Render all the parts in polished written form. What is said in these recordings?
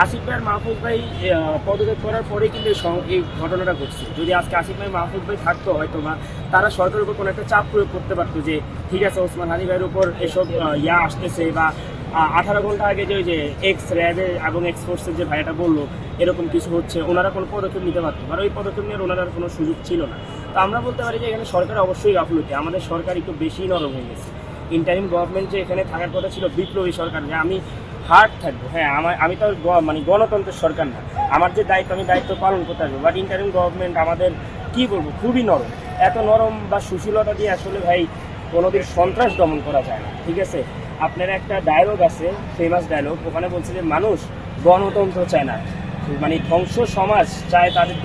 আসিফ ভাই আর মাহফুজ ভাই পদত্যাগ করার পরে কিন্তু এই ঘটনাটা ঘটছে। যদি আজকে আসিফ ভাই মাহফুজ ভাই থাকতো, হয়তো বা তারা সরকারের উপর কোনো একটা চাপ প্রয়োগ করতে পারতো যে ঠিক আছে ওসমান হাদি ভাইয়ের উপর এসব আসতেছে, বা 18 ঘন্টা আগে যে ওই যে এক্স র্যাবের এবং এক্স ফোর্সের যে ভাইয়াটা বললো এরকম কিছু হচ্ছে, ওনারা কোনো পদক্ষেপ নিতে পারতো, আর ওই পদক্ষেপ নিয়ে ওনারা কোনো সুযোগ ছিল না। তো আমরা বলতে পারি যে এখানে সরকার অবশ্যই গাফলতি, আমাদের সরকার একটু বেশি নরম হয়ে গেছে। ইন্টারিম গভর্নমেন্ট যে এখানে থাকার কথা ছিল বিপ্লবী সরকার, যে আমি হার্ড থাকবো, হ্যাঁ আমি তো মানে গণতন্ত্রের সরকার না, আমার যে দায়িত্ব আমি দায়িত্ব পালন করতে আসবো, বাট ইন্টারিম গভর্নমেন্ট আমাদের কি বলবো খুবই নরম। এত নরম বা সুশীলতা দিয়ে আসলে ভাই কোনোদিন সন্ত্রাস দমন করা যায় না, ঠিক আছে? আপনার একটা ডায়লগ আছে, ফেমাস ডায়লগ, ওখানে বলছে যে মানুষ গণতন্ত্র চায় না, মানে ধ্বংস সমাজ চায় তাদের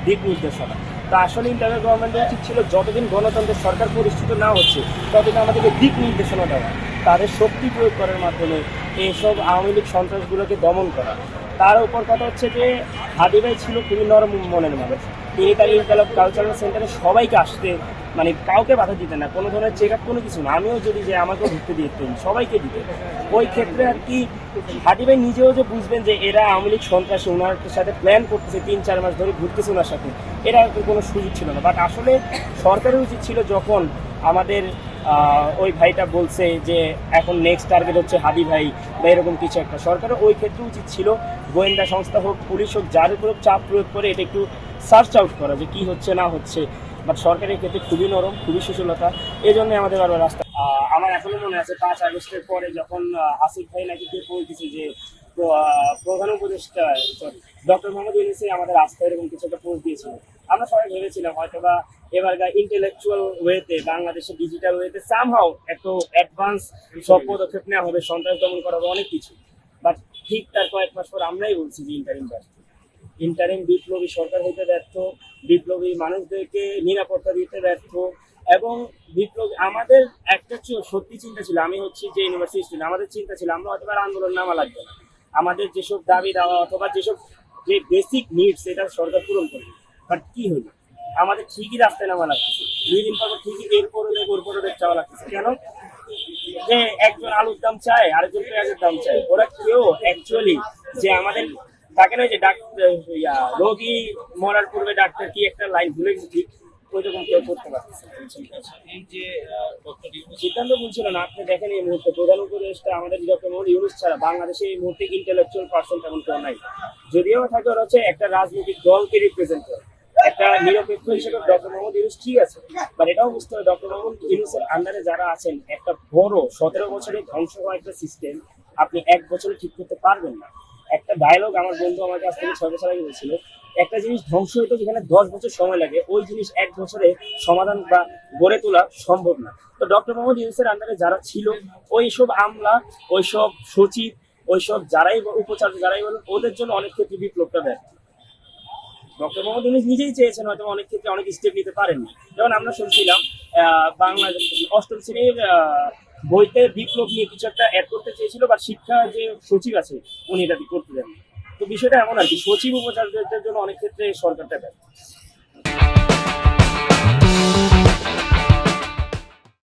দিক নির্দেশনা। তো আসলে ইন্টারিম গভর্নমেন্টের উচিত ছিল যতদিন গণতন্ত্রের সরকার প্রতিষ্ঠিত না হচ্ছে ততদিন আমাদেরকে দিক নির্দেশনা দেওয়া, তাদের শক্তি প্রয়োগ করার মাধ্যমে এইসব আওয়ামী লীগ সন্ত্রাসগুলোকে দমন করা। তার উপর কথা হচ্ছে যে হাদি ভাই ছিল খুবই নরম মনের মানুষ, তিনি তার ইনকালাব কালচারাল সেন্টারে সবাইকে আসতে, মানে কাউকে বাধা দিতেন না, কোনো ধরনের চেক আপ কোনো কিছু না, আমিও যদি যে আমাকেও ঢুকতে দিতেন, সবাইকে দিতেন। ওই ক্ষেত্রে আর কি হাদি ভাই নিজেও যে বুঝবেন যে এরা আওয়ামী লীগ সন্ত্রাসী, ওনার সাথে প্ল্যান করতেছে, 3-4 মাস ধরে ঘুরতেছে ওনার সাথে, এরা কোনো সুযোগ ছিল না। বাট আসলে সরকারের উচিত ছিল যখন আমাদের ওই ভাইটা বলছে যে এখন নেক্সট টার্গেট হচ্ছে হাদি ভাই বা এরকম কিছু একটা, সরকারের ওই ক্ষেত্রে উচিত ছিল গোয়েন্দা সংস্থা হোক, পুলিশ হোক, যার উপর চাপ প্রয়োগ করে এটা একটু সার্চ আউট করা যে কী হচ্ছে না হচ্ছে। বাট সরকারের ক্ষেত্রে খুবই নরম, খুবই সুশীলতা, এই জন্যই আমাদের বারবার রাস্তা। আমার এখনো মনে আছে 5 আগস্টের পরে যখন আসিফ ভাই নাকি কে বলতেছে যে প্রধান উপদেষ্টা সরি ডক্টর মোহাম্মদ ইউনূস আমাদের রাস্তায় এরকম কিছু একটা পোস্ট দিয়েছিল, আমরা সবাই ভেবেছিলাম হয়তো বা এবারকার ইন্টেলেকচুয়াল ওয়েতে, বাংলাদেশের ডিজিটাল ওয়েতে সামহাও একটু অ্যাডভান্স সব পদক্ষেপ নেওয়া হবে, সন্ত্রাস দমন করা হবে, অনেক কিছু। বাট ঠিক তার কয়েক মাস পর আমরাই বলছি যে ইন্টারিম ব্যর্থ, ইন্টারিম বিপ্লবী সরকার হইতে ব্যর্থ, বিপ্লবী মানুষদেরকে নিরাপত্তা দিতে ব্যর্থ। এবং বিপ্লবী আমাদের একটা সত্যি চিন্তা ছিল, আমি হচ্ছি যে ইউনিভার্সিটি স্টুডেন্ট, আমাদের চিন্তা ছিল আমরা হয়তো আন্দোলন নামা লাগবে না, আমাদের যেসব দাবি দেওয়া অথবা যেসব যে বেসিক নিডস এটা সরকার পূরণ করবে। বাট কি হইল, আমাদের ঠিকই রাস্তায় নামা লাগতেছে, 2 দিন পর ঠিকই এরপরও চাওয়া লাগতেছে। কেন? যে একজন আলুর দাম চায়, আরেকজন পেঁয়াজের দাম চায়, ওরা কেউ অ্যাকচুয়ালি যে আমাদের থাকে না যে ডাক্তার রোগী মরার পূর্বে ডাক্তার কি একটা লাইন ভুলে গেছে, ঠিক ওইরকম কেউ করতে পারতেছে না। এই যে সিদ্ধান্ত বলছিল না, আপনি দেখেন এই মুহূর্তে প্রধান উপদেষ্টা আমাদের ডক্টর মোহাম্মদ ইউনূস ছাড়া বাংলাদেশে এই মুহূর্তে ইন্টেলেকচুয়াল পার্সন তেমন কেউ নাই। যদিও থাকে ওরা হচ্ছে একটা রাজনৈতিক দলকে রিপ্রেজেন্ট করে, একটা নিরপেক্ষ হিসেবে ডক্টর মোহাম্মদ ইউনূস ঠিক আছে, বাট এটাও বুঝতে হবে ডক্টর মোহাম্মদ ইউনূসের আন্ডারে যারা আছেন একটা বড় 17 বছরের ধ্বংস হওয়া একটা সিস্টেম আপনি 1 বছরে ঠিক করতে পারবেন না। একটা ডায়লগ আমার বন্ধু আমাকে আজ থেকে 6 বছর আগে বলছিল, একটা জিনিস ধ্বংস হইতে যেখানে 10 বছর সময় লাগে, ওই জিনিস 1 বছরে সমাধান বা গড়ে তোলা সম্ভব না। তো ডক্টর মোহাম্মদ ইউনূসের আন্ডারে যারা ছিল, ওইসব আমলা, ওইসব সচিব, ওইসব যারাই উপাচার্য যারাই বলেন, ওদের জন্য অনেক ক্ষেত্রে বিপ্লবটা ব্যর্থ। ডক্টর মোহাম্মদ ইউনূস নিজেই চেয়েছেন, হয়তো অনেক ক্ষেত্রে অনেক স্টেপ নিতে পারেননি। যেমন আমরা শুনছিলাম বাংলাদেশ 8ম শ্রেণীর বইতে বিপ্লব নিয়ে কিছু একটা অ্যাড করতে চেয়েছিল, বা শিক্ষা যে সচিব আছে উনি এটা করতে দেন। তো বিষয়টা এমন আর কি, সচিব উপাচার্যদের জন্য অনেক ক্ষেত্রে সরকারটা ব্যর্থ।